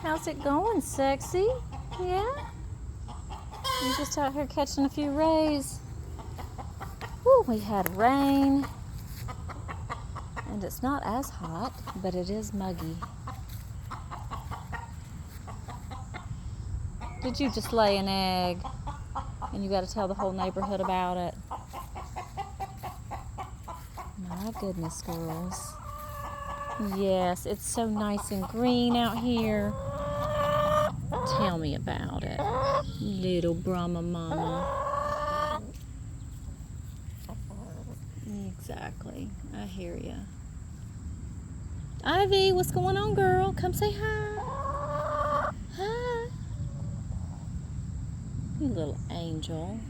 How's it going, sexy? Yeah? You just out here catching a few rays. Woo, we had rain. And it's not as hot, but it is muggy. Did you just lay an egg? And you got to tell the whole neighborhood about it? My goodness, girls. Yes, it's so nice and green out here. Tell me about it, little Brahma Mama. Exactly. I hear ya. Ivy, what's going on, girl? Come say hi. Hi. You little angel.